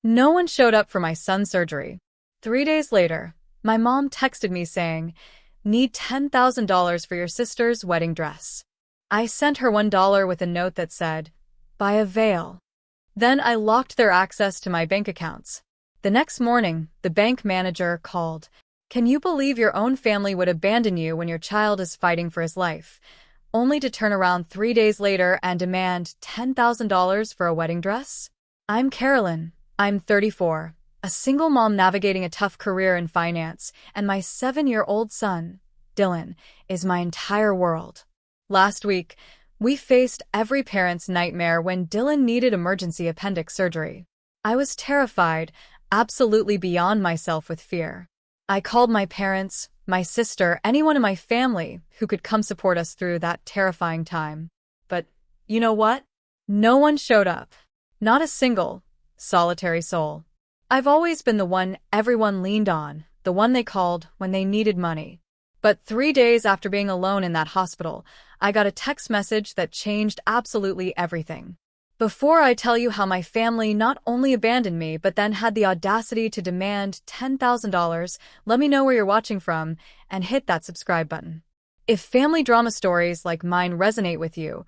No one showed up for my son's surgery. 3 days later, my mom texted me saying, "Need $10,000 for your sister's wedding dress." I sent her $1 with a note that said, "Buy a veil." Then I locked their access to my bank accounts. The next morning, the bank manager called. "Can you believe your own family would abandon you when your child is fighting for his life?" Only to turn around 3 days later and demand $10,000 for a wedding dress? I'm Carolyn. I'm 34, a single mom navigating a tough career in finance, and my 7-year-old son, Dylan, is my entire world. Last week, we faced every parent's nightmare when Dylan needed emergency appendix surgery. I was terrified, absolutely beyond myself with fear. I called my parents, my sister, anyone in my family who could come support us through that terrifying time. But you know what? No one showed up. Not a single, solitary soul. I've always been the one everyone leaned on, the one they called when they needed money. But 3 days after being alone in that hospital, I got a text message that changed absolutely everything. Before I tell you how my family not only abandoned me but then had the audacity to demand $10,000, let me know where you're watching from and hit that subscribe button. If family drama stories like mine resonate with you,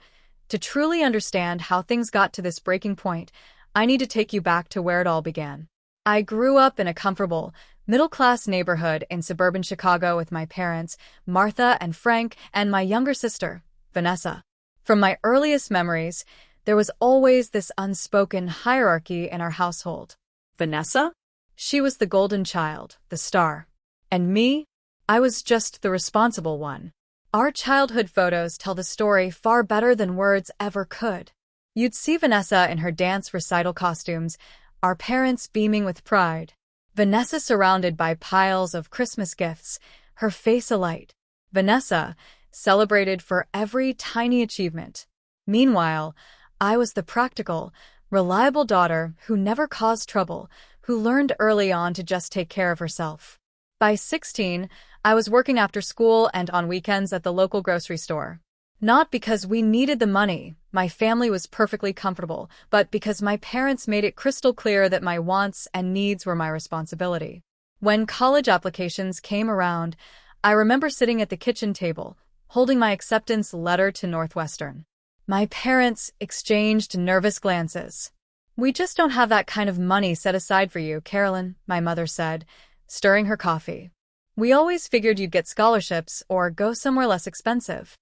to truly understand how things got to this breaking point, I need to take you back to where it all began. I grew up in a comfortable, middle-class neighborhood in suburban Chicago with my parents, Martha and Frank, and my younger sister, Vanessa. From my earliest memories, there was always this unspoken hierarchy in our household. Vanessa? She was the golden child, the star. And me? I was just the responsible one. Our childhood photos tell the story far better than words ever could. You'd see Vanessa in her dance recital costumes, our parents beaming with pride. Vanessa surrounded by piles of Christmas gifts, her face alight. Vanessa celebrated for every tiny achievement. Meanwhile, I was the practical, reliable daughter who never caused trouble, who learned early on to just take care of herself. By 16, I was working after school and on weekends at the local grocery store. Not because we needed the money, my family was perfectly comfortable, but because my parents made it crystal clear that my wants and needs were my responsibility. When college applications came around, I remember sitting at the kitchen table, holding my acceptance letter to Northwestern. My parents exchanged nervous glances. "We just don't have that kind of money set aside for you, Carolyn," my mother said, stirring her coffee. "We always figured you'd get scholarships or go somewhere less expensive."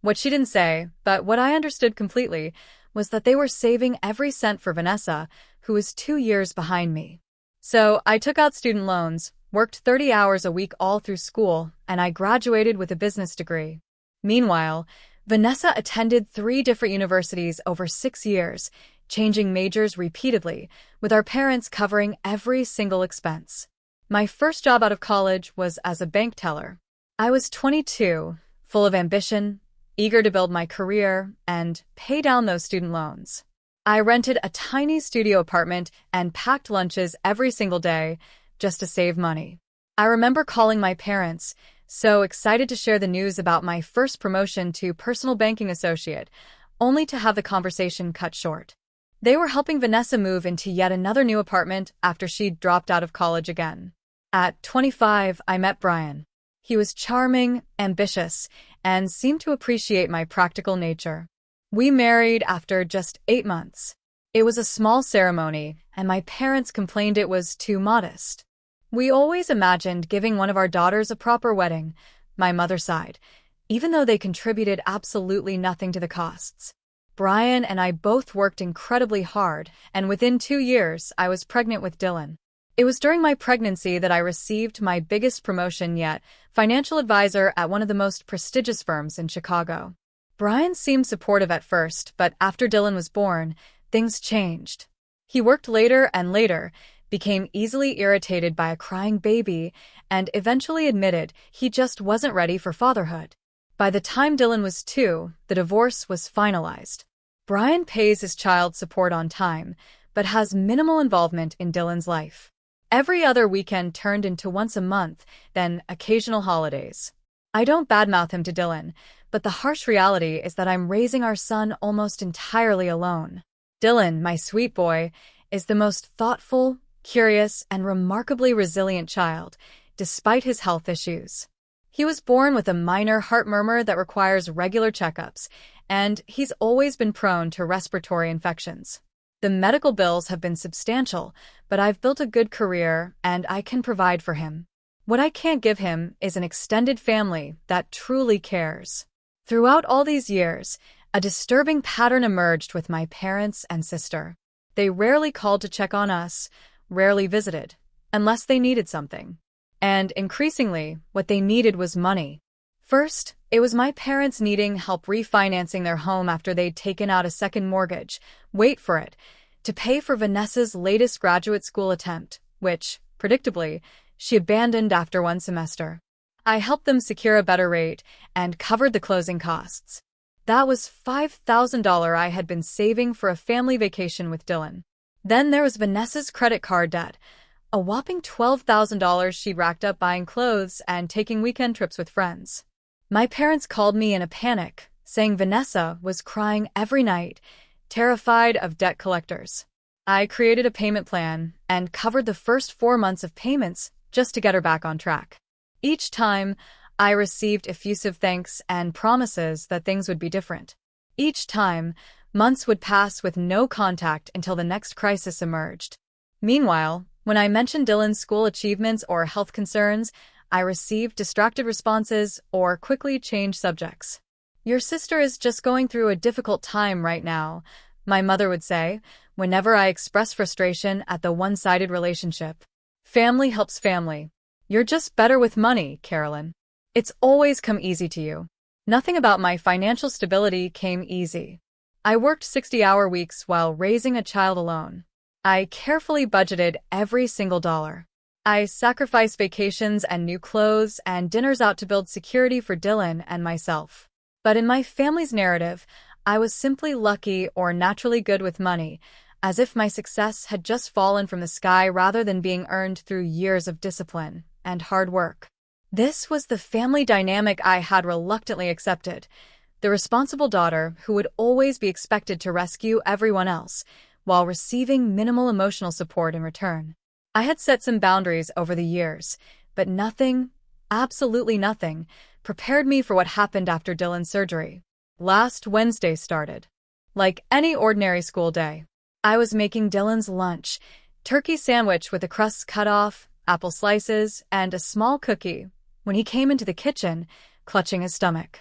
What she didn't say, but what I understood completely, was that they were saving every cent for Vanessa, who was 2 years behind me. So I took out student loans, worked 30 hours a week all through school, and I graduated with a business degree. Meanwhile, Vanessa attended 3 different universities over 6 years, changing majors repeatedly, with our parents covering every single expense. My first job out of college was as a bank teller. I was 22, full of ambition, eager to build my career and pay down those student loans. I rented a tiny studio apartment and packed lunches every single day just to save money. I remember calling my parents, so excited to share the news about my first promotion to personal banking associate, only to have the conversation cut short. They were helping Vanessa move into yet another new apartment after she'd dropped out of college again. At 25, I met Brian. He was charming, ambitious, and seemed to appreciate my practical nature. We married after just 8 months. It was a small ceremony, and my parents complained it was too modest. We always imagined giving one of our daughters a proper wedding, my mother sighed, even though they contributed absolutely nothing to the costs. Brian and I both worked incredibly hard, and within 2 years, I was pregnant with Dylan. It was during my pregnancy that I received my biggest promotion yet, financial advisor at one of the most prestigious firms in Chicago. Brian seemed supportive at first, but after Dylan was born, things changed. He worked later and later, became easily irritated by a crying baby, and eventually admitted he just wasn't ready for fatherhood. By the time Dylan was 2, the divorce was finalized. Brian pays his child support on time, but has minimal involvement in Dylan's life. Every other weekend turned into once a month, then occasional holidays. I don't badmouth him to Dylan, but the harsh reality is that I'm raising our son almost entirely alone. Dylan, my sweet boy, is the most thoughtful, curious, and remarkably resilient child, despite his health issues. He was born with a minor heart murmur that requires regular checkups, and he's always been prone to respiratory infections. The medical bills have been substantial, but I've built a good career and I can provide for him. What I can't give him is an extended family that truly cares. Throughout all these years, a disturbing pattern emerged with my parents and sister. They rarely called to check on us, rarely visited, unless they needed something. And increasingly, what they needed was money. First, it was my parents needing help refinancing their home after they'd taken out a second mortgage, wait for it, to pay for Vanessa's latest graduate school attempt, which, predictably, she abandoned after one semester. I helped them secure a better rate and covered the closing costs. That was $5,000 I had been saving for a family vacation with Dylan. Then there was Vanessa's credit card debt, a whopping $12,000 she'd racked up buying clothes and taking weekend trips with friends. My parents called me in a panic, saying Vanessa was crying every night, terrified of debt collectors. I created a payment plan and covered the first 4 months of payments just to get her back on track. Each time, I received effusive thanks and promises that things would be different. Each time, months would pass with no contact until the next crisis emerged. Meanwhile, when I mentioned Dylan's school achievements or health concerns, I received distracted responses or quickly changed subjects. "Your sister is just going through a difficult time right now," my mother would say, whenever I expressed frustration at the one-sided relationship. "Family helps family. You're just better with money, Carolyn. It's always come easy to you." Nothing about my financial stability came easy. I worked 60-hour weeks while raising a child alone. I carefully budgeted every single dollar. I sacrificed vacations and new clothes and dinners out to build security for Dylan and myself. But in my family's narrative, I was simply lucky or naturally good with money, as if my success had just fallen from the sky rather than being earned through years of discipline and hard work. This was the family dynamic I had reluctantly accepted, the responsible daughter who would always be expected to rescue everyone else, while receiving minimal emotional support in return. I had set some boundaries over the years, but nothing, absolutely nothing, prepared me for what happened after Dylan's surgery. Last Wednesday started. Like any ordinary school day, I was making Dylan's lunch, turkey sandwich with the crusts cut off, apple slices, and a small cookie, when he came into the kitchen, clutching his stomach.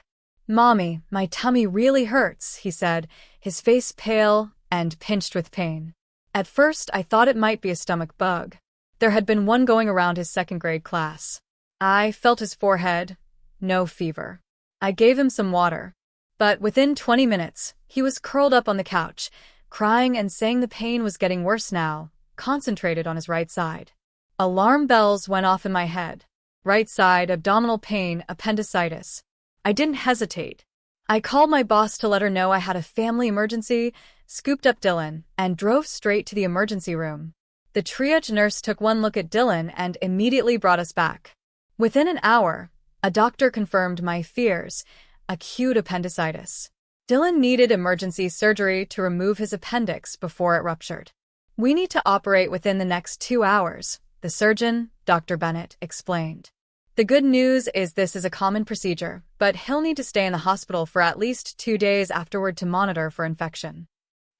"Mommy, my tummy really hurts," he said, his face pale and pinched with pain. At first, I thought it might be a stomach bug. There had been one going around his second-grade class. I felt his forehead. No fever. I gave him some water. But within 20 minutes, he was curled up on the couch, crying and saying the pain was getting worse now, concentrated on his right side. Alarm bells went off in my head. Right side, abdominal pain, appendicitis. I didn't hesitate. I called my boss to let her know I had a family emergency, scooped up Dylan, and drove straight to the emergency room. The triage nurse took one look at Dylan and immediately brought us back. Within an hour, a doctor confirmed my fears: acute appendicitis. Dylan needed emergency surgery to remove his appendix before it ruptured. "We need to operate within the next 2 hours," the surgeon, Dr. Bennett, explained. "The good news is this is a common procedure, but he'll need to stay in the hospital for at least 2 days afterward to monitor for infection."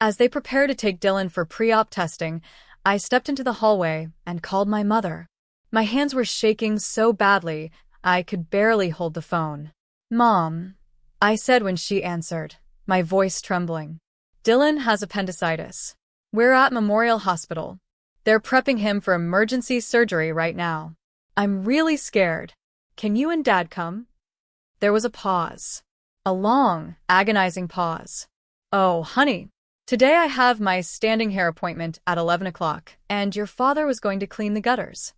As they prepared to take Dylan for pre-op testing, I stepped into the hallway and called my mother. My hands were shaking so badly, I could barely hold the phone. "Mom," I said when she answered, my voice trembling. "Dylan has appendicitis. We're at Memorial Hospital. They're prepping him for emergency surgery right now. I'm really scared. Can you and Dad come?" There was a pause. A long, agonizing pause. "Oh, honey. Today I have my standing hair appointment at 11 o'clock, and your father was going to clean the gutters."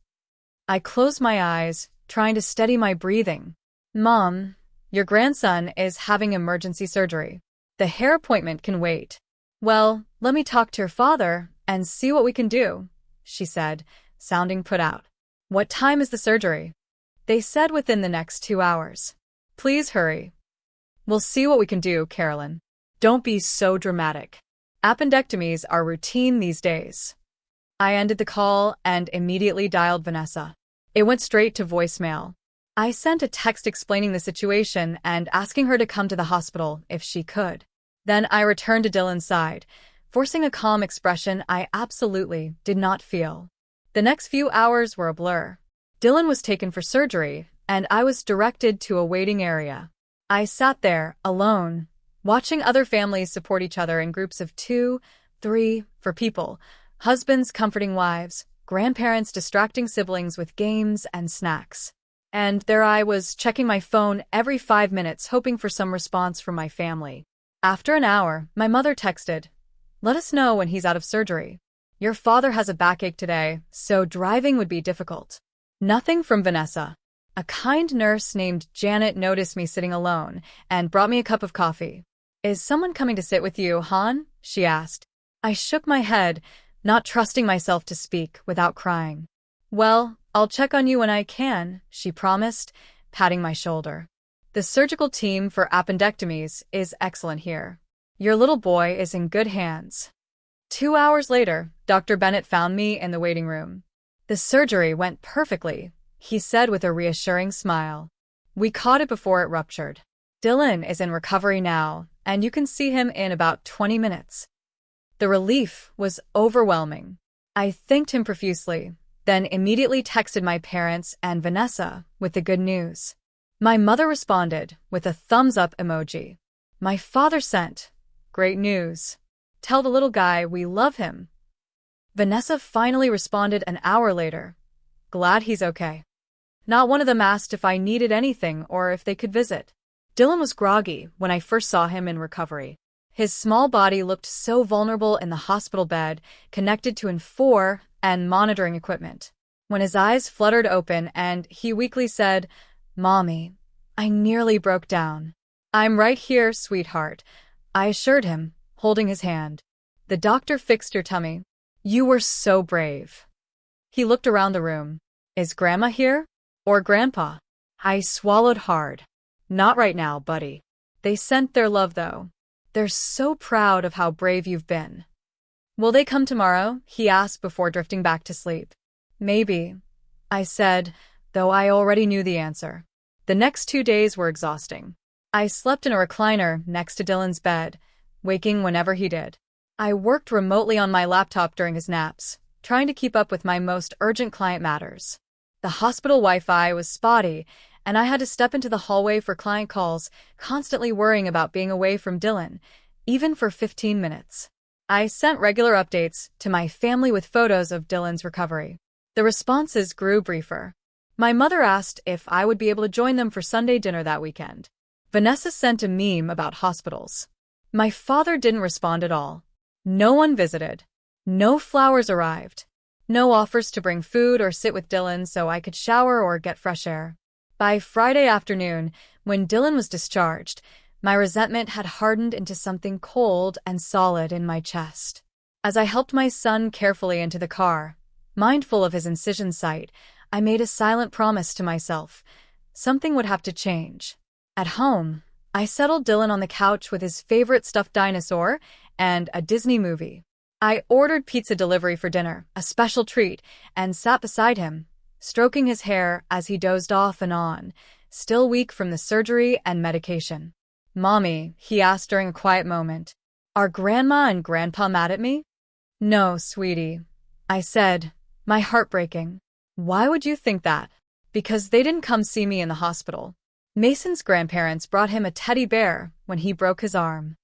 I closed my eyes, trying to steady my breathing. "Mom, your grandson is having emergency surgery. The hair appointment can wait." "Well, let me talk to your father and see what we can do," she said, sounding put out. "What time is the surgery?" "They said within the next 2 hours. Please hurry." "We'll see what we can do, Carolyn. Don't be so dramatic. Appendectomies are routine these days." I ended the call and immediately dialed Vanessa. It went straight to voicemail. I sent a text explaining the situation and asking her to come to the hospital if she could. Then I returned to Dylan's side, forcing a calm expression I absolutely did not feel. The next few hours were a blur. Dylan was taken for surgery, and I was directed to a waiting area. I sat there, alone, watching other families support each other in groups of 2, 3, for people, husbands comforting wives, grandparents distracting siblings with games and snacks. And there I was, checking my phone every 5 minutes, hoping for some response from my family. After an hour, my mother texted, "Let us know when he's out of surgery. Your father has a backache today, so driving would be difficult." Nothing from Vanessa. A kind nurse named Janet noticed me sitting alone and brought me a cup of coffee. "Is someone coming to sit with you, Han?" she asked. I shook my head, not trusting myself to speak without crying. "Well, I'll check on you when I can," she promised, patting my shoulder. "The surgical team for appendectomies is excellent here. Your little boy is in good hands." 2 hours later, Dr. Bennett found me in the waiting room. "The surgery went perfectly," he said with a reassuring smile. "We caught it before it ruptured. Dylan is in recovery now, and you can see him in about 20 minutes. The relief was overwhelming. I thanked him profusely, then immediately texted my parents and Vanessa with the good news. My mother responded with a thumbs-up emoji. My father sent, "Great news. Tell the little guy we love him." Vanessa finally responded an hour later. "Glad he's okay." Not one of them asked if I needed anything or if they could visit. Dylan was groggy when I first saw him in recovery. His small body looked so vulnerable in the hospital bed, connected to N4 and monitoring equipment. When his eyes fluttered open and he weakly said, "Mommy," I nearly broke down. "I'm right here, sweetheart," I assured him, holding his hand. "The doctor fixed your tummy. You were so brave." He looked around the room. "Is Grandma here? Or Grandpa?" I swallowed hard. "Not right now, buddy. They sent their love, though. They're so proud of how brave you've been." "Will they come tomorrow?" he asked before drifting back to sleep. "Maybe," I said, though I already knew the answer. The next 2 days were exhausting. I slept in a recliner next to Dylan's bed, waking whenever he did. I worked remotely on my laptop during his naps, trying to keep up with my most urgent client matters. The hospital Wi-Fi was spotty, and I had to step into the hallway for client calls, constantly worrying about being away from Dylan, even for 15 minutes. I sent regular updates to my family with photos of Dylan's recovery. The responses grew briefer. My mother asked if I would be able to join them for Sunday dinner that weekend. Vanessa sent a meme about hospitals. My father didn't respond at all. No one visited. No flowers arrived. No offers to bring food or sit with Dylan so I could shower or get fresh air. By Friday afternoon, when Dylan was discharged, my resentment had hardened into something cold and solid in my chest. As I helped my son carefully into the car, mindful of his incision site, I made a silent promise to myself. Something would have to change. At home, I settled Dylan on the couch with his favorite stuffed dinosaur and a Disney movie. I ordered pizza delivery for dinner, a special treat, and sat beside him, stroking his hair as he dozed off and on, still weak from the surgery and medication. "Mommy," he asked during a quiet moment, "are Grandma and Grandpa mad at me?" "No, sweetie," I said, my heart breaking. "Why would you think that?" "Because they didn't come see me in the hospital. Mason's grandparents brought him a teddy bear when he broke his arm."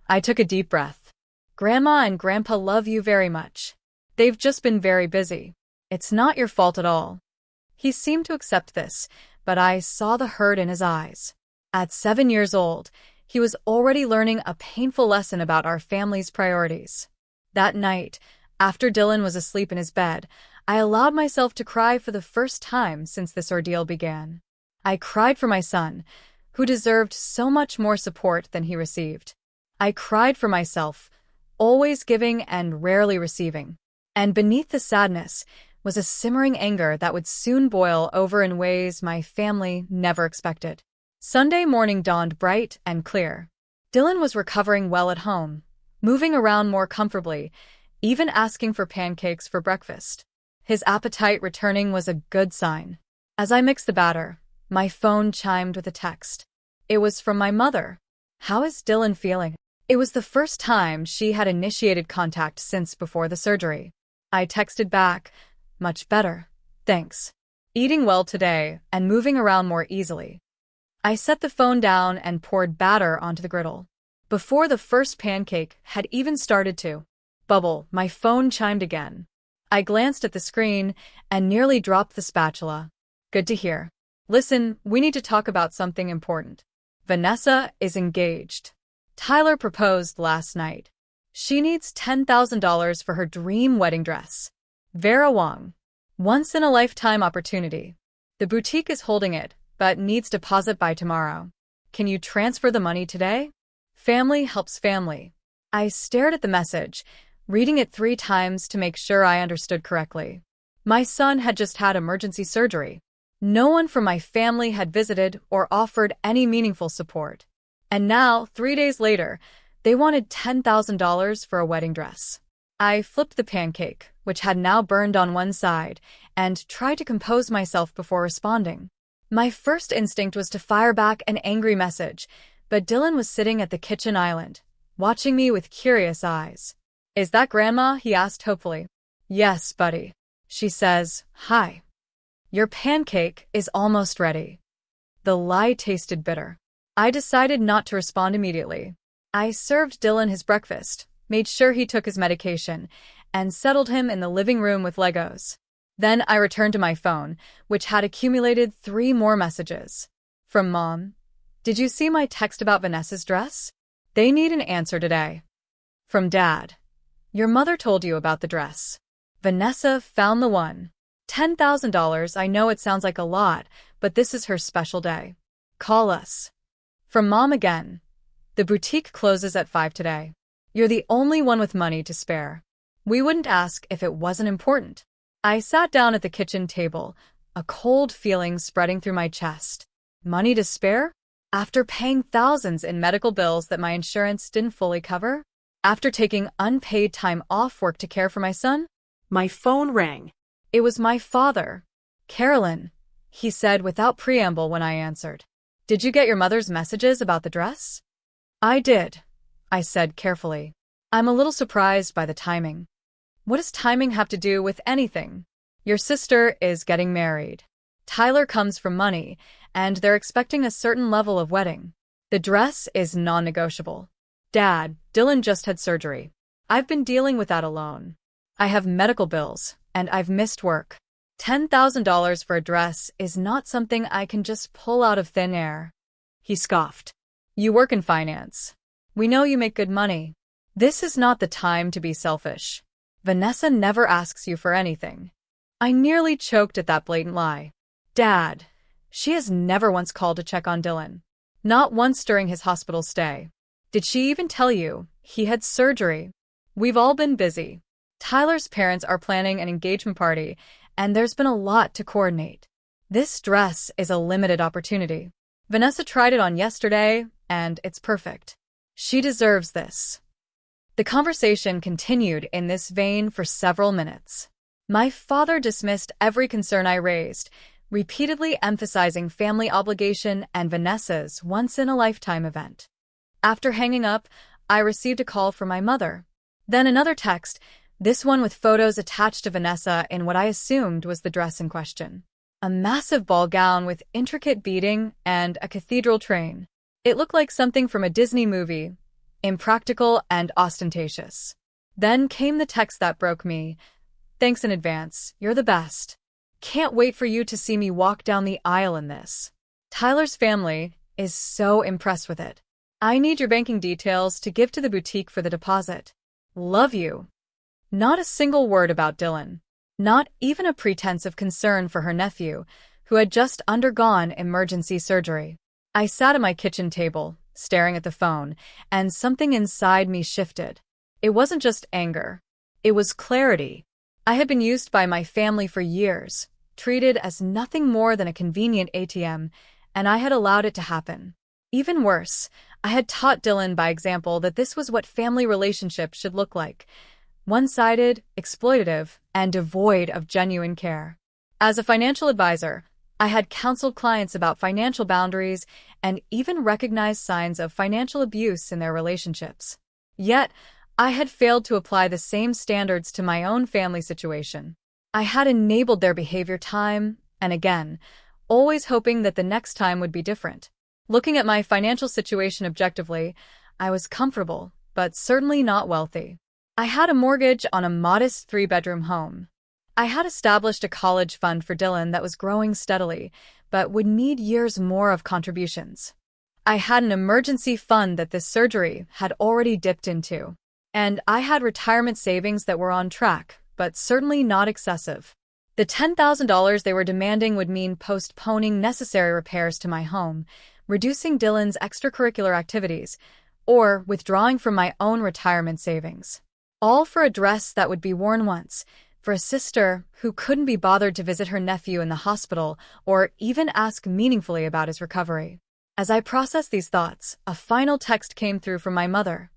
I took a deep breath. "Grandma and Grandpa love you very much. They've just been very busy. It's not your fault at all." He seemed to accept this, but I saw the hurt in his eyes. At 7 years old, he was already learning a painful lesson about our family's priorities. That night, after Dylan was asleep in his bed, I allowed myself to cry for the first time since this ordeal began. I cried for my son, who deserved so much more support than he received. I cried for myself, always giving and rarely receiving. And beneath the sadness was a simmering anger that would soon boil over in ways my family never expected. Sunday morning dawned bright and clear. Dylan was recovering well at home, moving around more comfortably, even asking for pancakes for breakfast. His appetite returning was a good sign. As I mixed the batter, my phone chimed with a text. It was from my mother. "How is Dylan feeling?" It was the first time she had initiated contact since before the surgery. I texted back, "Much better, thanks. Eating well today and moving around more easily." I set the phone down and poured batter onto the griddle. Before the first pancake had even started to bubble, my phone chimed again. I glanced at the screen and nearly dropped the spatula. "Good to hear. Listen, we need to talk about something important. Vanessa is engaged. Tyler proposed last night. She needs $10,000 for her dream wedding dress. Vera Wong. Once-in-a-lifetime opportunity. The boutique is holding it, but needs deposit by tomorrow. Can you transfer the money today? Family helps family." I stared at the message, reading it 3 times to make sure I understood correctly. My son had just had emergency surgery. No one from my family had visited or offered any meaningful support. And now, 3 days later, they wanted $10,000 for a wedding dress. I flipped the pancake, which had now burned on one side, and tried to compose myself before responding. My first instinct was to fire back an angry message, but Dylan was sitting at the kitchen island, watching me with curious eyes. "Is that Grandma?" he asked hopefully. "Yes, buddy." She says, "Hi. Your pancake is almost ready." The lie tasted bitter. I decided not to respond immediately. I served Dylan his breakfast, made sure he took his medication, and settled him in the living room with Legos. Then I returned to my phone, which had accumulated 3 more messages. From Mom. "Did you see my text about Vanessa's dress? They need an answer today." From Dad. "Your mother told you about the dress. Vanessa found the one. $10,000, I know it sounds like a lot, but this is her special day. Call us." From Mom again. "The boutique closes at 5 today. You're the only one with money to spare. We wouldn't ask if it wasn't important." I sat down at the kitchen table, a cold feeling spreading through my chest. Money to spare? After paying thousands in medical bills that my insurance didn't fully cover? After taking unpaid time off work to care for my son? My phone rang. It was my father. "Carolyn," he said without preamble when I answered. "Did you get your mother's messages about the dress?" "I did," I said carefully. "I'm a little surprised by the timing." "What does timing have to do with anything? Your sister is getting married. Tyler comes from money, and they're expecting a certain level of wedding. The dress is non-negotiable. Dad, Dylan just had surgery. I've been dealing with that alone. I have medical bills, and I've missed work. $10,000 for a dress is not something I can just pull out of thin air." He scoffed. "You work in finance. We know you make good money. This is not the time to be selfish. Vanessa never asks you for anything." I nearly choked at that blatant lie. "Dad, she has never once called to check on Dylan. Not once during his hospital stay. Did she even tell you he had surgery? We've all been busy. Tyler's parents are planning an engagement party, and there's been a lot to coordinate. This dress is a limited opportunity. Vanessa tried it on yesterday, and it's perfect. She deserves this." The conversation continued in this vein for several minutes. My father dismissed every concern I raised, repeatedly emphasizing family obligation and Vanessa's once-in-a-lifetime event. After hanging up, I received a call from my mother. Then another text, this one with photos attached to Vanessa in what I assumed was the dress in question. A massive ball gown with intricate beading and a cathedral train. It looked like something from a Disney movie, impractical and ostentatious. Then came the text that broke me. "Thanks in advance, you're the best. Can't wait for you to see me walk down the aisle in this. Tyler's family is so impressed with it. I need your banking details to give to the boutique for the deposit. Love you." Not a single word about Dylan. Not even a pretense of concern for her nephew, who had just undergone emergency surgery. I sat at my kitchen table, staring at the phone, and something inside me shifted. It wasn't just anger. It was clarity. I had been used by my family for years, treated as nothing more than a convenient ATM, and I had allowed it to happen. Even worse, I had taught Dylan by example that this was what family relationships should look like. one-sided, exploitative, and devoid of genuine care. As a financial advisor, I had counseled clients about financial boundaries and even recognized signs of financial abuse in their relationships. Yet, I had failed to apply the same standards to my own family situation. I had enabled their behavior time and again, always hoping that the next time would be different. Looking at my financial situation objectively, I was comfortable, but certainly not wealthy. I had a mortgage on a modest 3-bedroom home. I had established a college fund for Dylan that was growing steadily, but would need years more of contributions. I had an emergency fund that this surgery had already dipped into. And I had retirement savings that were on track, but certainly not excessive. The $10,000 they were demanding would mean postponing necessary repairs to my home, reducing Dylan's extracurricular activities, or withdrawing from my own retirement savings. All for a dress that would be worn once, for a sister who couldn't be bothered to visit her nephew in the hospital or even ask meaningfully about his recovery. As I processed these thoughts, a final text came through from my mother.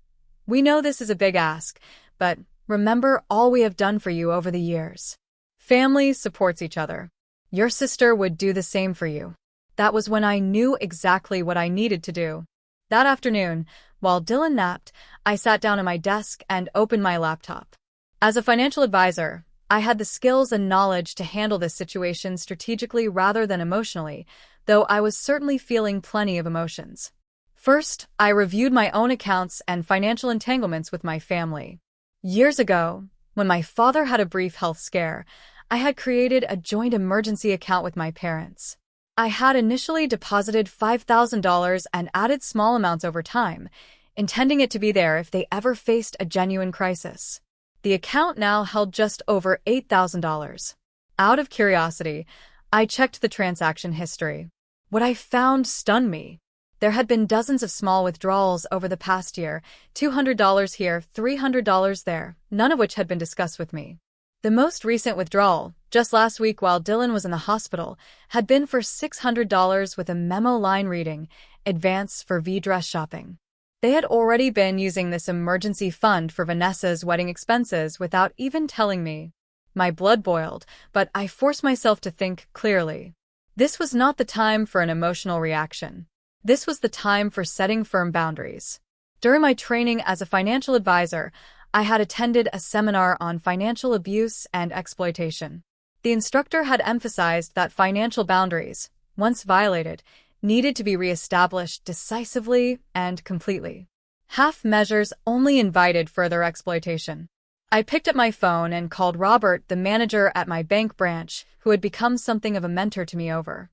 "We know this is a big ask, but remember all we have done for you over the years. Family supports each other. Your sister would do the same for you." That was when I knew exactly what I needed to do. That afternoon, while Dylan napped, I sat down at my desk and opened my laptop. As a financial advisor, I had the skills and knowledge to handle this situation strategically rather than emotionally, though I was certainly feeling plenty of emotions. First, I reviewed my own accounts and financial entanglements with my family. Years ago, when my father had a brief health scare, I had created a joint emergency account with my parents. I had initially deposited $5,000 and added small amounts over time, intending it to be there if they ever faced a genuine crisis. The account now held just over $8,000. Out of curiosity, I checked the transaction history. What I found stunned me. There had been dozens of small withdrawals over the past year, $200 here, $300 there, none of which had been discussed with me. The most recent withdrawal, just last week while Dylan was in the hospital, had been for $600 with a memo line reading, "Advance for V-dress shopping." They had already been using this emergency fund for Vanessa's wedding expenses without even telling me. My blood boiled, but I forced myself to think clearly. This was not the time for an emotional reaction. This was the time for setting firm boundaries. During my training as a financial advisor, I had attended a seminar on financial abuse and exploitation. The instructor had emphasized that financial boundaries, once violated, needed to be reestablished decisively and completely. Half measures only invited further exploitation. I picked up my phone and called Robert, the manager at my bank branch, who had become something of a mentor to me over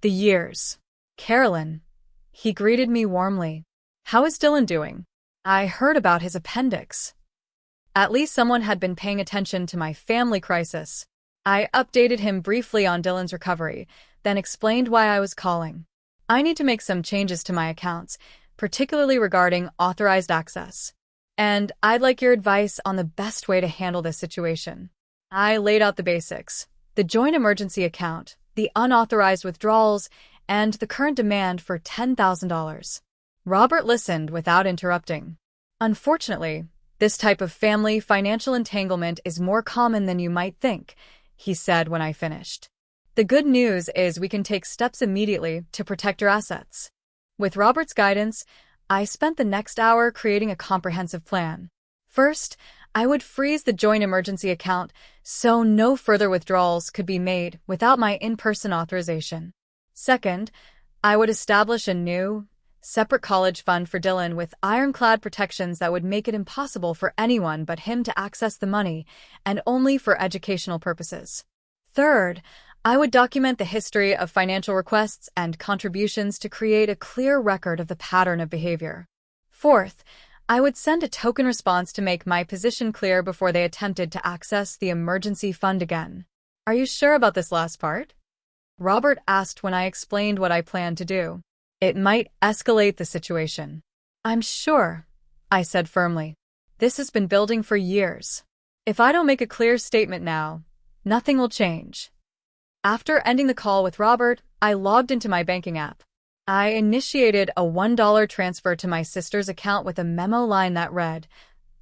the years. "Carolyn," he greeted me warmly. "How is Dylan doing? I heard about his appendix." At least someone had been paying attention to my family crisis. I updated him briefly on Dylan's recovery, then explained why I was calling. "I need to make some changes to my accounts, particularly regarding authorized access. And I'd like your advice on the best way to handle this situation." I laid out the basics: the joint emergency account, the unauthorized withdrawals, and the current demand for $10,000. Robert listened without interrupting. "Unfortunately, this type of family financial entanglement is more common than you might think," he said when I finished. "The good news is we can take steps immediately to protect your assets." With Robert's guidance, I spent the next hour creating a comprehensive plan. First, I would freeze the joint emergency account so no further withdrawals could be made without my in-person authorization. Second, I would establish a new, separate college fund for Dylan with ironclad protections that would make it impossible for anyone but him to access the money, and only for educational purposes. Third, I would document the history of financial requests and contributions to create a clear record of the pattern of behavior. Fourth, I would send a token response to make my position clear before they attempted to access the emergency fund again. "Are you sure about this last part?" Robert asked when I explained what I planned to do. "It might escalate the situation." "I'm sure," I said firmly. "This has been building for years. If I don't make a clear statement now, nothing will change." After ending the call with Robert, I logged into my banking app. I initiated a $1 transfer to my sister's account with a memo line that read,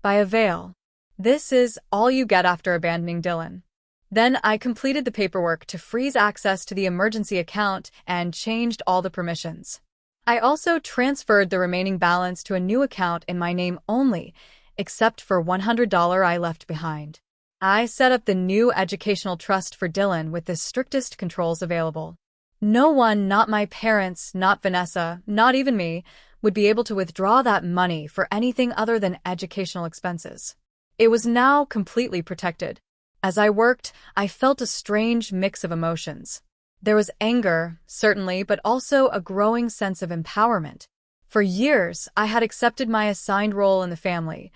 "By Avail. This is all you get after abandoning Dylan." Then I completed the paperwork to freeze access to the emergency account and changed all the permissions. I also transferred the remaining balance to a new account in my name only, except for $100 I left behind. I set up the new educational trust for Dylan with the strictest controls available. No one, not my parents, not Vanessa, not even me, would be able to withdraw that money for anything other than educational expenses. It was now completely protected. As I worked, I felt a strange mix of emotions. There was anger, certainly, but also a growing sense of empowerment. For years, I had accepted my assigned role in the family,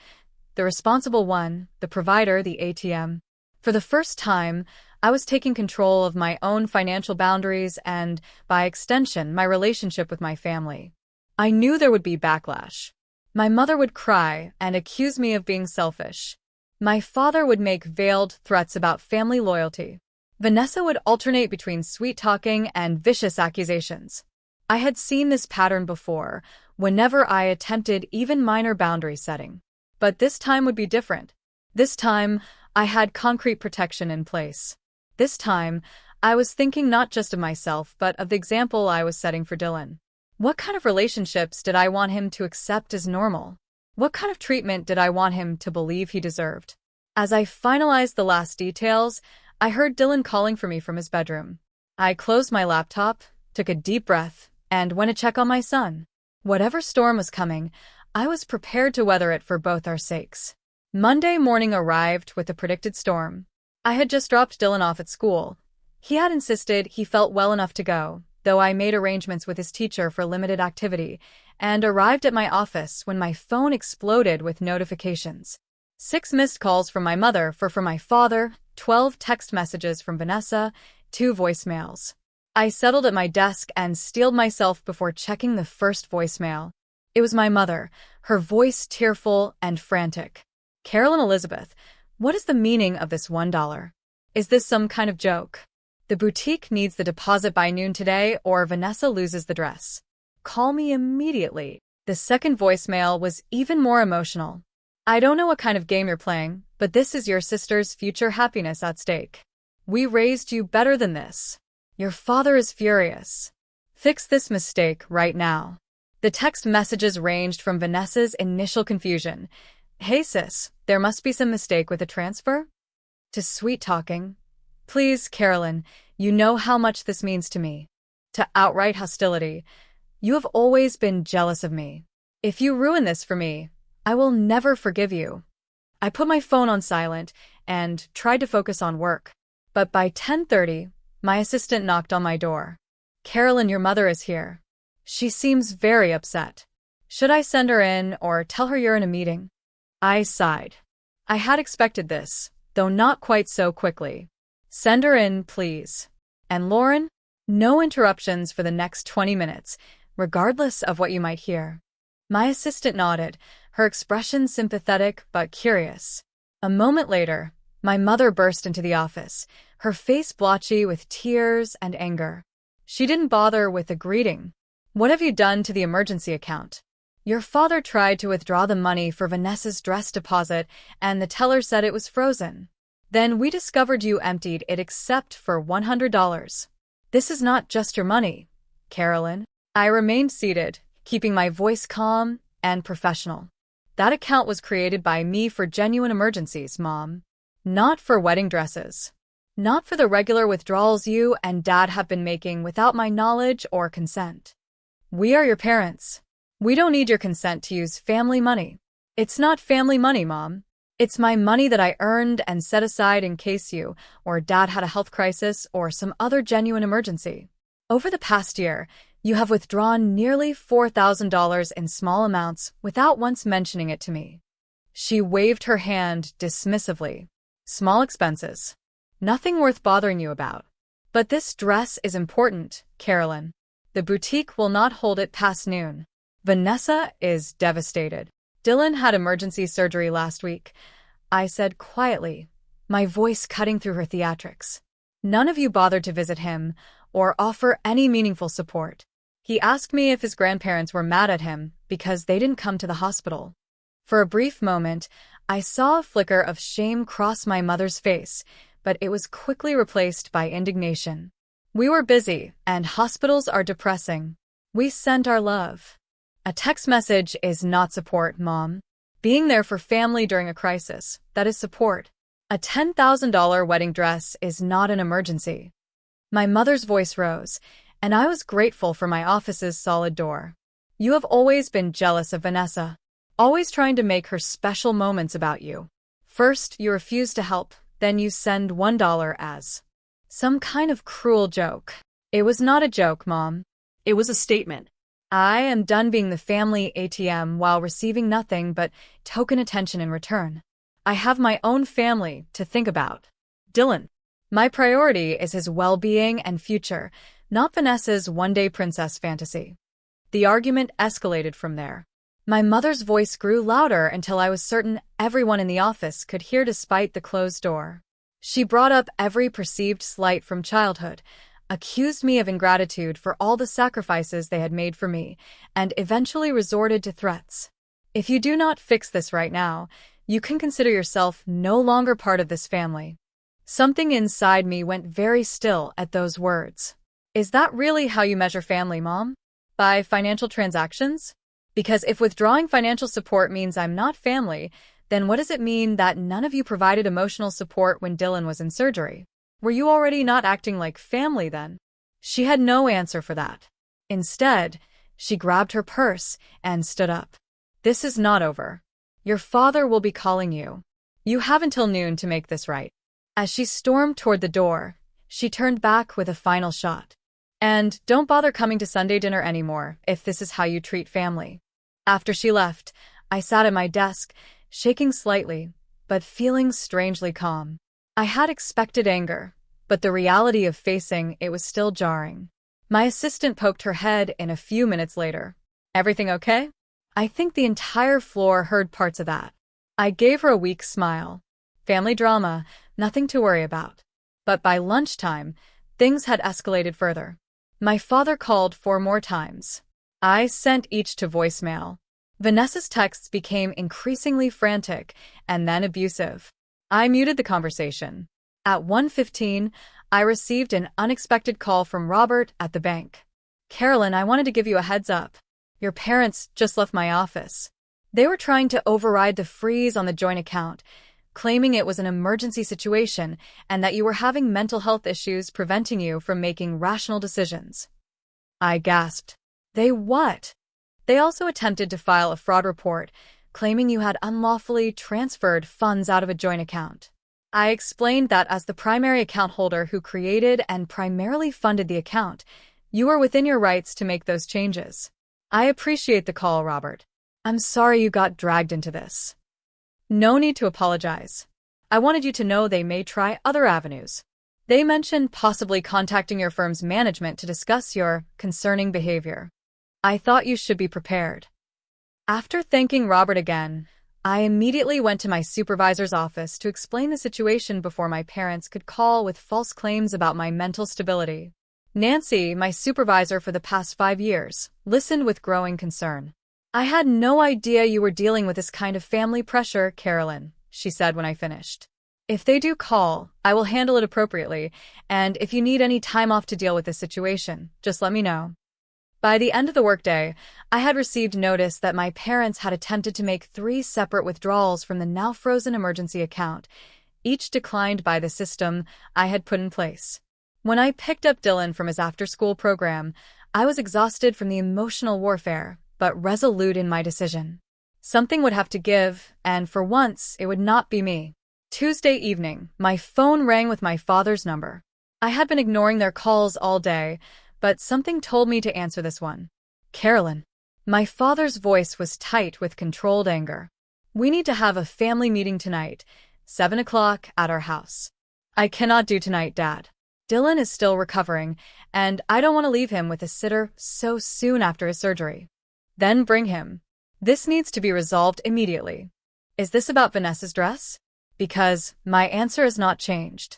the responsible one, the provider, the ATM. For the first time, I was taking control of my own financial boundaries and, by extension, my relationship with my family. I knew there would be backlash. My mother would cry and accuse me of being selfish. My father would make veiled threats about family loyalty. Vanessa would alternate between sweet-talking and vicious accusations. I had seen this pattern before, whenever I attempted even minor boundary setting. But this time would be different. This time, I had concrete protection in place. This time, I was thinking not just of myself, but of the example I was setting for Dylan. What kind of relationships did I want him to accept as normal? What kind of treatment did I want him to believe he deserved? As I finalized the last details, I heard Dylan calling for me from his bedroom. I closed my laptop, took a deep breath, and went to check on my son. Whatever storm was coming, I was prepared to weather it for both our sakes. Monday morning arrived with the predicted storm. I had just dropped Dylan off at school. He had insisted he felt well enough to go, though I made arrangements with his teacher for limited activity, and arrived at my office when my phone exploded with notifications. 6 missed calls from my mother from my father, 12 text messages from Vanessa, 2 voicemails. I settled at my desk and steeled myself before checking the first voicemail. It was my mother, her voice tearful and frantic. "Carolyn Elizabeth, what is the meaning of this $1? Is this some kind of joke? The boutique needs the deposit by noon today or Vanessa loses the dress. Call me immediately." The second voicemail was even more emotional. "I don't know what kind of game you're playing, but this is your sister's future happiness at stake. We raised you better than this. Your father is furious. Fix this mistake right now." The text messages ranged from Vanessa's initial confusion, "Hey sis, there must be some mistake with the transfer?" to sweet-talking, "Please, Carolyn, you know how much this means to me," to outright hostility, "You have always been jealous of me. If you ruin this for me, I will never forgive you." I put my phone on silent and tried to focus on work. But by 10:30, my assistant knocked on my door. "Carolyn, your mother is here. She seems very upset. Should I send her in or tell her you're in a meeting?" I sighed. I had expected this, though not quite so quickly. "Send her in, please. And Lauren, no interruptions for the next 20 minutes, regardless of what you might hear." My assistant nodded, her expression sympathetic but curious. A moment later, my mother burst into the office, her face blotchy with tears and anger. She didn't bother with a greeting. "What have you done to the emergency account? Your father tried to withdraw the money for Vanessa's dress deposit, and the teller said it was frozen. Then we discovered you emptied it except for $100. This is not just your money, Carolyn." I remained seated, keeping my voice calm and professional. "That account was created by me for genuine emergencies, Mom. Not for wedding dresses. Not for the regular withdrawals you and Dad have been making without my knowledge or consent. We are your parents. We don't need your consent to use family money. It's not family money, Mom. It's my money that I earned and set aside in case you or Dad had a health crisis or some other genuine emergency. Over the past year, you have withdrawn nearly $4,000 in small amounts without once mentioning it to me." She waved her hand dismissively. "Small expenses. Nothing worth bothering you about. But this dress is important, Carolyn. The boutique will not hold it past noon. Vanessa is devastated. Dylan had emergency surgery last week," I said quietly, my voice cutting through her theatrics. "None of you bothered to visit him or offer any meaningful support. He asked me if his grandparents were mad at him because they didn't come to the hospital. For a brief moment, I saw a flicker of shame cross my mother's face, but it was quickly replaced by indignation. We were busy, and hospitals are depressing. We sent our love. A text message is not support, Mom. Being there for family during a crisis, that is support. A $10,000 wedding dress is not an emergency. My mother's voice rose, and I was grateful for my office's solid door. You have always been jealous of Vanessa, always trying to make her special moments about you. First, you refuse to help, then you send $1 as some kind of cruel joke. It was not a joke, Mom. It was a statement. I am done being the family ATM while receiving nothing but token attention in return. I have my own family to think about. Dylan. My priority is his well-being and future, not Vanessa's one-day princess fantasy. The argument escalated from there. My mother's voice grew louder until I was certain everyone in the office could hear despite the closed door. She brought up every perceived slight from childhood, accused me of ingratitude for all the sacrifices they had made for me, and eventually resorted to threats. If you do not fix this right now, you can consider yourself no longer part of this family. Something inside me went very still at those words. Is that really how you measure family, Mom? By financial transactions? Because if withdrawing financial support means I'm not family, then what does it mean that none of you provided emotional support when Dylan was in surgery? Were you already not acting like family then? She had no answer for that. Instead, she grabbed her purse and stood up. This is not over. Your father will be calling you. You have until noon to make this right. As she stormed toward the door, she turned back with a final shot. And don't bother coming to Sunday dinner anymore if this is how you treat family. After she left, I sat at my desk, shaking slightly, but feeling strangely calm. I had expected anger, but the reality of facing it was still jarring. My assistant poked her head in a few minutes later. Everything okay? I think the entire floor heard parts of that. I gave her a weak smile. Family drama, nothing to worry about. But by lunchtime, things had escalated further. My father called 4 more times. I sent each to voicemail. Vanessa's texts became increasingly frantic and then abusive. I muted the conversation. At 1:15, I received an unexpected call from Robert at the bank. Carolyn, I wanted to give you a heads up. Your parents just left my office. They were trying to override the freeze on the joint account, claiming it was an emergency situation and that you were having mental health issues preventing you from making rational decisions. I gasped. They what? They also attempted to file a fraud report, claiming you had unlawfully transferred funds out of a joint account. I explained that as the primary account holder who created and primarily funded the account, you were within your rights to make those changes. I appreciate the call, Robert. I'm sorry you got dragged into this. No need to apologize. I wanted you to know they may try other avenues. They mentioned possibly contacting your firm's management to discuss your concerning behavior. I thought you should be prepared. After thanking Robert again, I immediately went to my supervisor's office to explain the situation before my parents could call with false claims about my mental stability. Nancy, my supervisor for the past 5 years, listened with growing concern. I had no idea you were dealing with this kind of family pressure, Carolyn, she said when I finished. If they do call, I will handle it appropriately, and if you need any time off to deal with this situation, just let me know. By the end of the workday, I had received notice that my parents had attempted to make 3 separate withdrawals from the now-frozen emergency account, each declined by the system I had put in place. When I picked up Dylan from his after-school program, I was exhausted from the emotional warfare, but resolute in my decision. Something would have to give, and for once, it would not be me. Tuesday evening, my phone rang with my father's number. I had been ignoring their calls all day, but something told me to answer this one. Carolyn. My father's voice was tight with controlled anger. We need to have a family meeting tonight, 7 o'clock at our house. I cannot do tonight, Dad. Dylan is still recovering, and I don't want to leave him with a sitter so soon after his surgery. Then bring him. This needs to be resolved immediately. Is this about Vanessa's dress? Because my answer has not changed.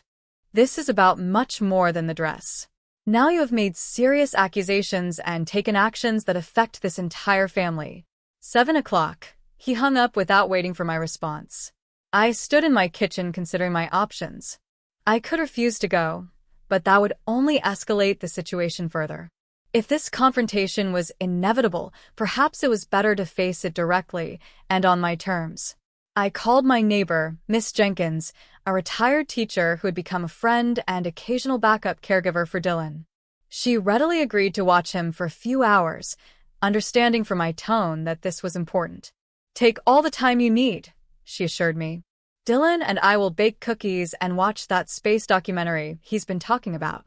This is about much more than the dress. Now you have made serious accusations and taken actions that affect this entire family." 7 o'clock. He hung up without waiting for my response. I stood in my kitchen considering my options. I could refuse to go, but that would only escalate the situation further. If this confrontation was inevitable, perhaps it was better to face it directly and on my terms. I called my neighbor, Miss Jenkins, a retired teacher who had become a friend and occasional backup caregiver for Dylan. She readily agreed to watch him for a few hours, understanding from my tone that this was important. "Take all the time you need," she assured me. "Dylan and I will bake cookies and watch that space documentary he's been talking about."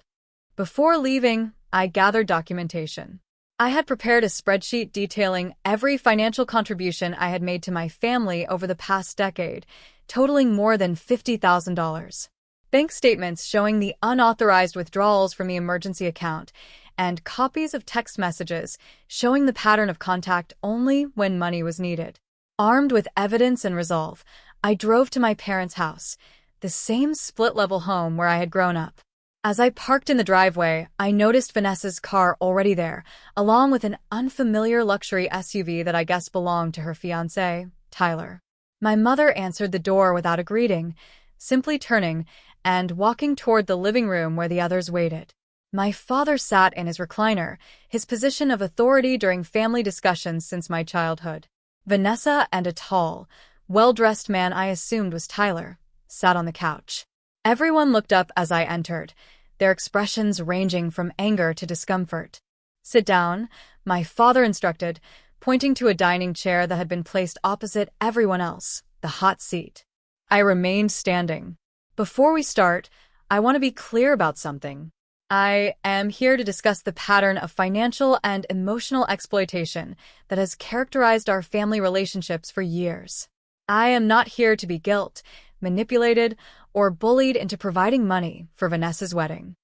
Before leaving, I gathered documentation. I had prepared a spreadsheet detailing every financial contribution I had made to my family over the past decade, totaling more than $50,000. Bank statements showing the unauthorized withdrawals from the emergency account, and copies of text messages showing the pattern of contact only when money was needed. Armed with evidence and resolve, I drove to my parents' house, the same split-level home where I had grown up. As I parked in the driveway, I noticed Vanessa's car already there, along with an unfamiliar luxury SUV that I guessed belonged to her fiancé, Tyler. My mother answered the door without a greeting, simply turning and walking toward the living room where the others waited. My father sat in his recliner, his position of authority during family discussions since my childhood. Vanessa and a tall, well-dressed man I assumed was Tyler sat on the couch. Everyone looked up as I entered, their expressions ranging from anger to discomfort. "Sit down," my father instructed, pointing to a dining chair that had been placed opposite everyone else, the hot seat. I remained standing. "Before we start, I want to be clear about something. I am here to discuss the pattern of financial and emotional exploitation that has characterized our family relationships for years. I am not here to be guilt, manipulated, or bullied into providing money for Vanessa's wedding."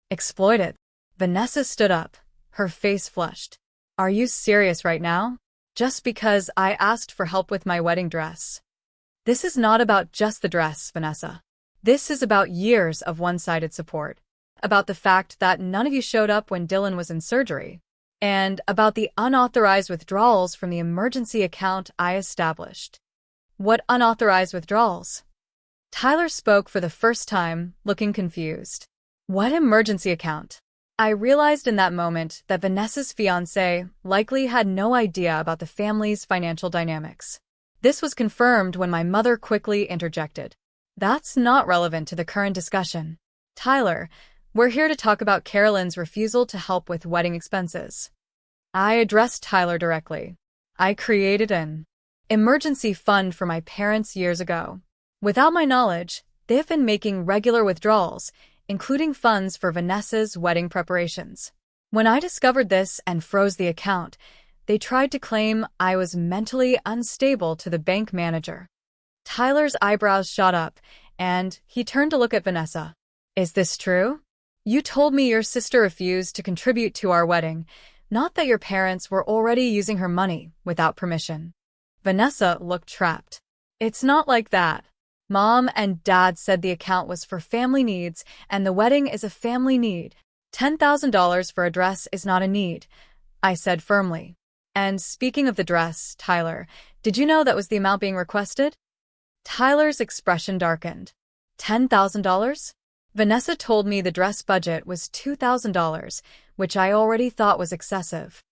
"Exploited?" Vanessa stood up, her face flushed. "Are you serious right now? Just because I asked for help with my wedding dress?" "This is not about just the dress, Vanessa. This is about years of one-sided support. About the fact that none of you showed up when Dylan was in surgery. And about the unauthorized withdrawals from the emergency account I established." "What unauthorized withdrawals?" Tyler spoke for the first time, looking confused. "What emergency account?" I realized in that moment that Vanessa's fiancé likely had no idea about the family's financial dynamics. This was confirmed when my mother quickly interjected. "That's not relevant to the current discussion. Tyler, we're here to talk about Carolyn's refusal to help with wedding expenses." I addressed Tyler directly. "I created an emergency fund for my parents years ago. Without my knowledge, they've been making regular withdrawals, including funds for Vanessa's wedding preparations. When I discovered this and froze the account, they tried to claim I was mentally unstable to the bank manager." Tyler's eyebrows shot up, and he turned to look at Vanessa. "Is this true? You told me your sister refused to contribute to our wedding, not that your parents were already using her money without permission." Vanessa looked trapped. "It's not like that. Mom and Dad said the account was for family needs, and the wedding is a family need. $10,000 for a dress is not a need," I said firmly. "And speaking of the dress, Tyler, did you know that was the amount being requested?" Tyler's expression darkened. $10,000? Vanessa told me the dress budget was $2,000, which I already thought was excessive.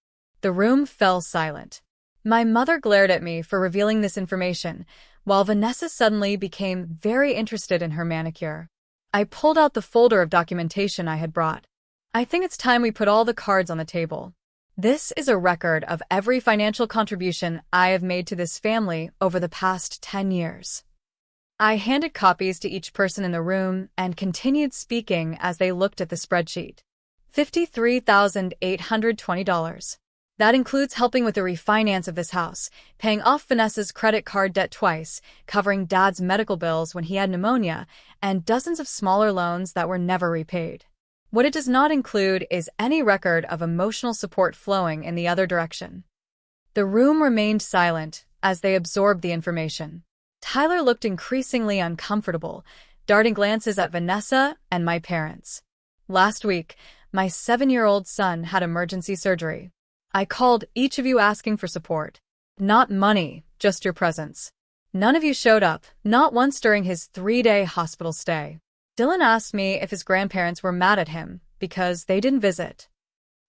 The room fell silent. My mother glared at me for revealing this information, while Vanessa suddenly became very interested in her manicure. I pulled out the folder of documentation I had brought. "I think it's time we put all the cards on the table. This is a record of every financial contribution I have made to this family over the past 10 years. I handed copies to each person in the room and continued speaking as they looked at the spreadsheet. $53,820. That includes helping with the refinance of this house, paying off Vanessa's credit card debt twice, covering Dad's medical bills when he had pneumonia, and dozens of smaller loans that were never repaid. What it does not include is any record of emotional support flowing in the other direction." The room remained silent as they absorbed the information. Tyler looked increasingly uncomfortable, darting glances at Vanessa and my parents. "Last week, My 7-year-old son had emergency surgery. I called each of you asking for support. Not money, just your presence. None of you showed up, not once during his 3-day hospital stay. Dylan asked me if his grandparents were mad at him because they didn't visit.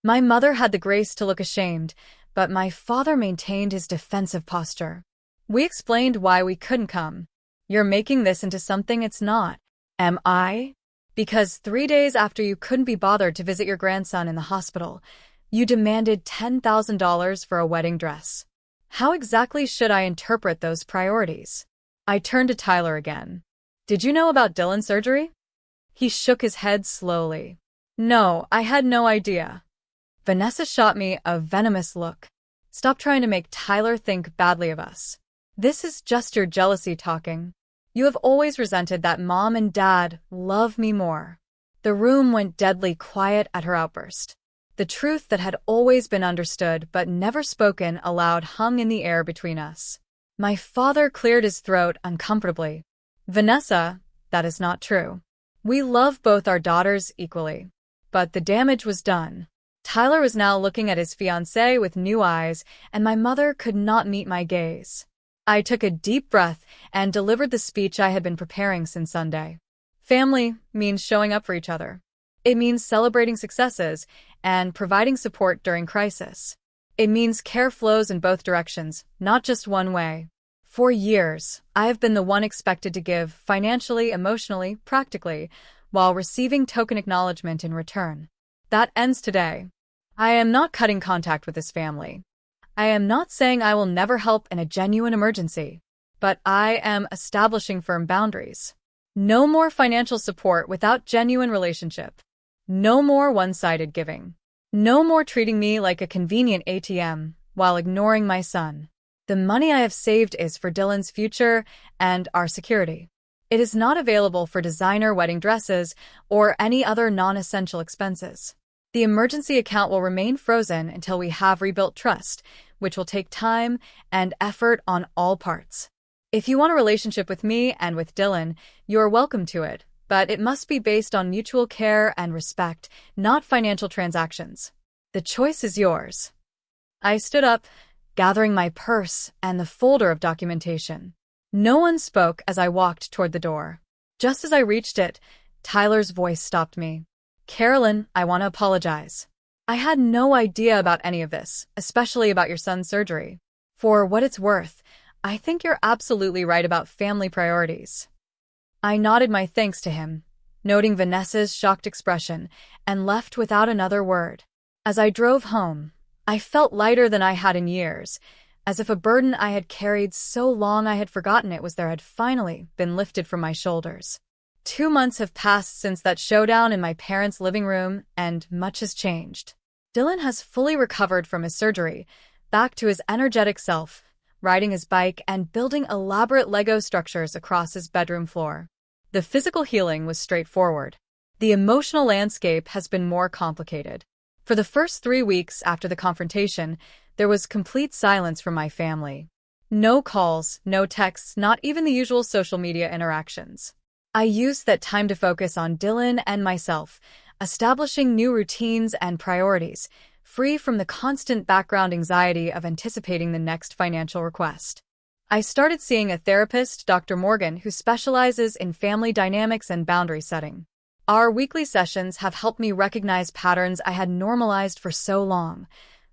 My mother had the grace to look ashamed, but my father maintained his defensive posture. We explained why we couldn't come. You're making this into something it's not. Am I? Because 3 days after you couldn't be bothered to visit your grandson in the hospital, you demanded $10,000 for a wedding dress. How exactly should I interpret those priorities? I turned to Tyler again. Did you know about Dylan's surgery? He shook his head slowly. No, I had no idea. Vanessa shot me a venomous look. Stop trying to make Tyler think badly of us. This is just your jealousy talking. You have always resented that Mom and Dad love me more. The room went deadly quiet at her outburst. The truth that had always been understood but never spoken aloud hung in the air between us. My father cleared his throat uncomfortably. Vanessa, that is not true. We love both our daughters equally. But the damage was done. Tyler was now looking at his fiancée with new eyes, and my mother could not meet my gaze. I took a deep breath and delivered the speech I had been preparing since Sunday. Family means showing up for each other. It means celebrating successes and providing support during crisis. It means care flows in both directions, not just one way. For years, I have been the one expected to give financially, emotionally, practically, while receiving token acknowledgement in return. That ends today. I am not cutting contact with this family. I am not saying I will never help in a genuine emergency, but I am establishing firm boundaries. No more financial support without genuine relationship. No more one-sided giving. No more treating me like a convenient ATM while ignoring my son. The money I have saved is for Dylan's future and our security. It is not available for designer wedding dresses or any other non-essential expenses. The emergency account will remain frozen until we have rebuilt trust, which will take time and effort on all parts. If you want a relationship with me and with Dylan, you are welcome to it, but it must be based on mutual care and respect, not financial transactions. The choice is yours. I stood up, gathering my purse and the folder of documentation. No one spoke as I walked toward the door. Just as I reached it, Tyler's voice stopped me. Carolyn, I want to apologize. I had no idea about any of this, especially about your son's surgery. For what it's worth, I think you're absolutely right about family priorities. I nodded my thanks to him, noting Vanessa's shocked expression, and left without another word. As I drove home, I felt lighter than I had in years, as if a burden I had carried so long I had forgotten it was there had finally been lifted from my shoulders. 2 months have passed since that showdown in my parents' living room, and much has changed. Dylan has fully recovered from his surgery, back to his energetic self, riding his bike and building elaborate Lego structures across his bedroom floor. The physical healing was straightforward. The emotional landscape has been more complicated. For the first 3 weeks after the confrontation, there was complete silence from my family. No calls, no texts, not even the usual social media interactions. I used that time to focus on Dylan and myself, establishing new routines and priorities, free from the constant background anxiety of anticipating the next financial request. I started seeing a therapist, Dr. Morgan, who specializes in family dynamics and boundary setting. Our weekly sessions have helped me recognize patterns I had normalized for so long.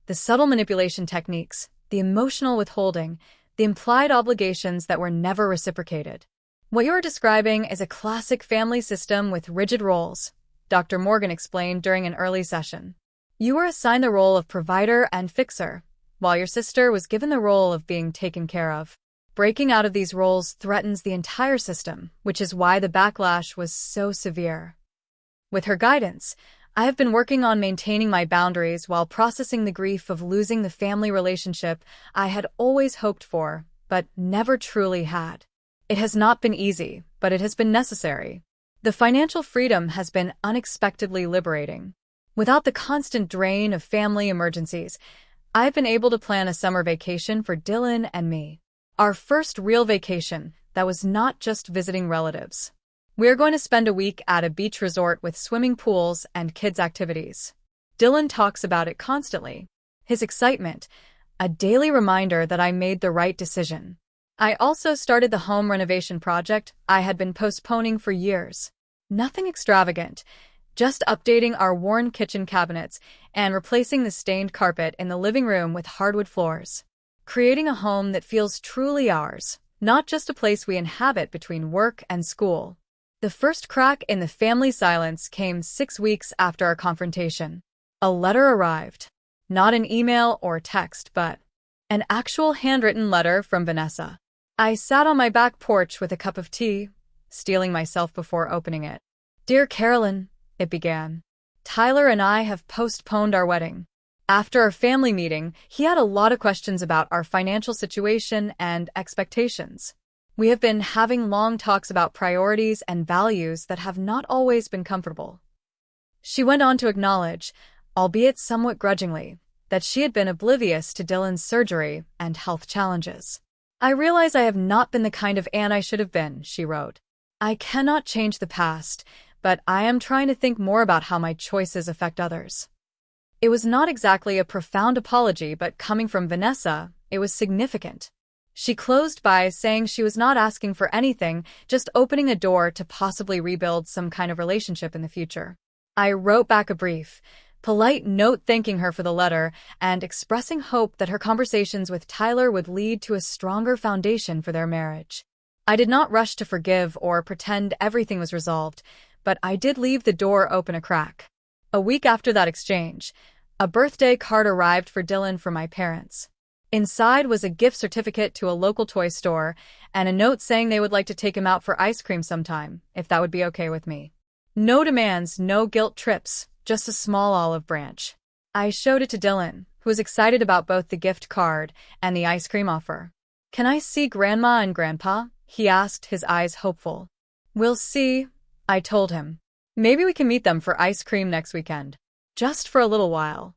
The subtle manipulation techniques, the emotional withholding, the implied obligations that were never reciprocated. What you're describing is a classic family system with rigid roles, Dr. Morgan explained during an early session. You were assigned the role of provider and fixer, while your sister was given the role of being taken care of. Breaking out of these roles threatens the entire system, which is why the backlash was so severe. With her guidance, I have been working on maintaining my boundaries while processing the grief of losing the family relationship I had always hoped for, but never truly had. It has not been easy, but it has been necessary. The financial freedom has been unexpectedly liberating. Without the constant drain of family emergencies, I've been able to plan a summer vacation for Dylan and me. Our first real vacation that was not just visiting relatives. We're going to spend a week at a beach resort with swimming pools and kids' activities. Dylan talks about it constantly. His excitement, a daily reminder that I made the right decision. I also started the home renovation project I had been postponing for years. Nothing extravagant, just updating our worn kitchen cabinets and replacing the stained carpet in the living room with hardwood floors. Creating a home that feels truly ours, not just a place we inhabit between work and school. The first crack in the family silence came 6 weeks after our confrontation. A letter arrived. Not an email or text, but an actual handwritten letter from Vanessa. I sat on my back porch with a cup of tea, steeling myself before opening it. "Dear Carolyn," it began. "Tyler and I have postponed our wedding. After our family meeting, he had a lot of questions about our financial situation and expectations. We have been having long talks about priorities and values that have not always been comfortable." She went on to acknowledge, albeit somewhat grudgingly, that she had been oblivious to Dylan's surgery and health challenges. "I realize I have not been the kind of aunt I should have been," she wrote. "I cannot change the past, but I am trying to think more about how my choices affect others." It was not exactly a profound apology, but coming from Vanessa, it was significant. She closed by saying she was not asking for anything, just opening a door to possibly rebuild some kind of relationship in the future. I wrote back a brief, polite note thanking her for the letter and expressing hope that her conversations with Tyler would lead to a stronger foundation for their marriage. I did not rush to forgive or pretend everything was resolved, but I did leave the door open a crack. A week after that exchange, a birthday card arrived for Dylan from my parents. Inside was a gift certificate to a local toy store and a note saying they would like to take him out for ice cream sometime, if that would be okay with me. No demands, no guilt trips, just a small olive branch. I showed it to Dylan, who was excited about both the gift card and the ice cream offer. "Can I see Grandma and Grandpa?" he asked, his eyes hopeful. "We'll see," I told him. "Maybe we can meet them for ice cream next weekend. Just for a little while."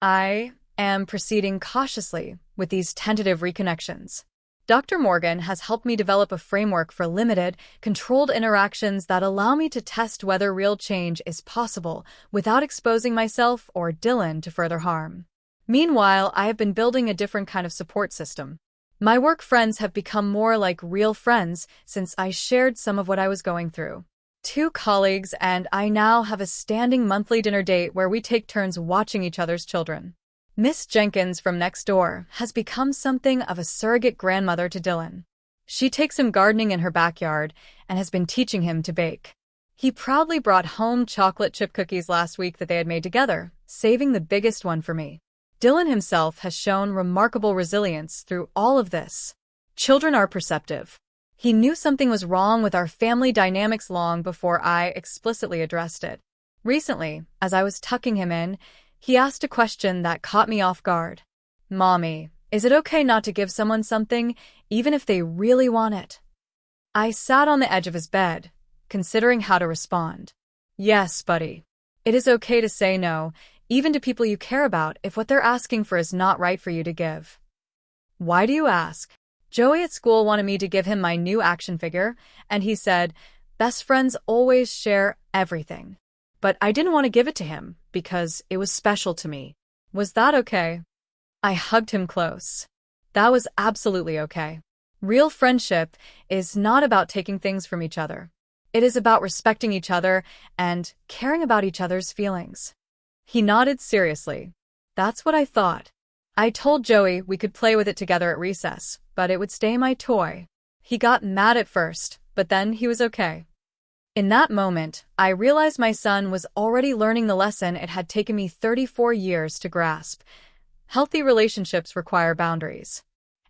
I am proceeding cautiously with these tentative reconnections. Dr. Morgan has helped me develop a framework for limited, controlled interactions that allow me to test whether real change is possible without exposing myself or Dylan to further harm. Meanwhile, I have been building a different kind of support system. My work friends have become more like real friends since I shared some of what I was going through. 2 colleagues and I now have a standing monthly dinner date where we take turns watching each other's children. Miss Jenkins from next door has become something of a surrogate grandmother to Dylan. She takes him gardening in her backyard and has been teaching him to bake. He proudly brought home chocolate chip cookies last week that they had made together, saving the biggest one for me. Dylan himself has shown remarkable resilience through all of this. Children are perceptive. He knew something was wrong with our family dynamics long before I explicitly addressed it. Recently, as I was tucking him in, he asked a question that caught me off guard. "Mommy, is it okay not to give someone something, even if they really want it?" I sat on the edge of his bed, considering how to respond. "Yes, buddy. It is okay to say no, even to people you care about, if what they're asking for is not right for you to give." "Why do you ask?" "Joey at school wanted me to give him my new action figure, and he said, 'Best friends always share everything.' But I didn't want to give it to him because it was special to me. Was that okay?" I hugged him close. That was absolutely okay. Real friendship is not about taking things from each other. It is about respecting each other and caring about each other's feelings. He nodded seriously. "That's what I thought." I told Joey we could play with it together at recess, but it would stay my toy. He got mad at first, but then he was okay. In that moment, I realized my son was already learning the lesson it had taken me 34 years to grasp. Healthy relationships require boundaries.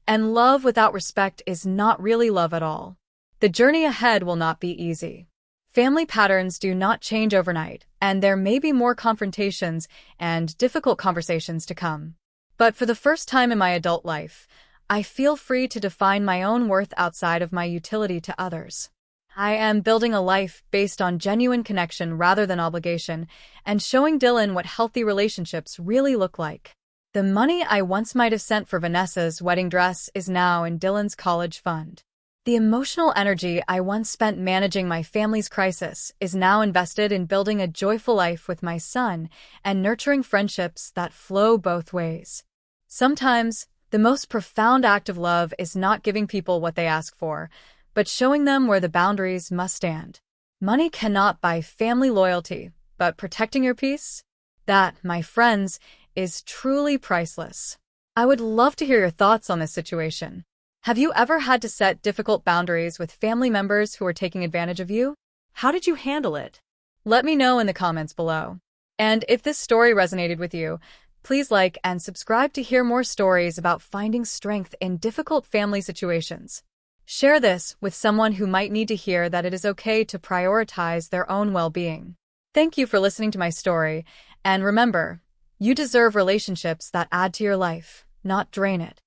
And love without respect is not really love at all. The journey ahead will not be easy. Family patterns do not change overnight, and there may be more confrontations and difficult conversations to come. But for the first time in my adult life, I feel free to define my own worth outside of my utility to others. I am building a life based on genuine connection rather than obligation, and showing Dylan what healthy relationships really look like. The money I once might have sent for Vanessa's wedding dress is now in Dylan's college fund. The emotional energy I once spent managing my family's crisis is now invested in building a joyful life with my son and nurturing friendships that flow both ways. Sometimes, the most profound act of love is not giving people what they ask for, but showing them where the boundaries must stand. Money cannot buy family loyalty, but protecting your peace? That, my friends, is truly priceless. I would love to hear your thoughts on this situation. Have you ever had to set difficult boundaries with family members who are taking advantage of you? How did you handle it? Let me know in the comments below. And if this story resonated with you, please like and subscribe to hear more stories about finding strength in difficult family situations. Share this with someone who might need to hear that it is okay to prioritize their own well-being. Thank you for listening to my story, and remember, you deserve relationships that add to your life, not drain it.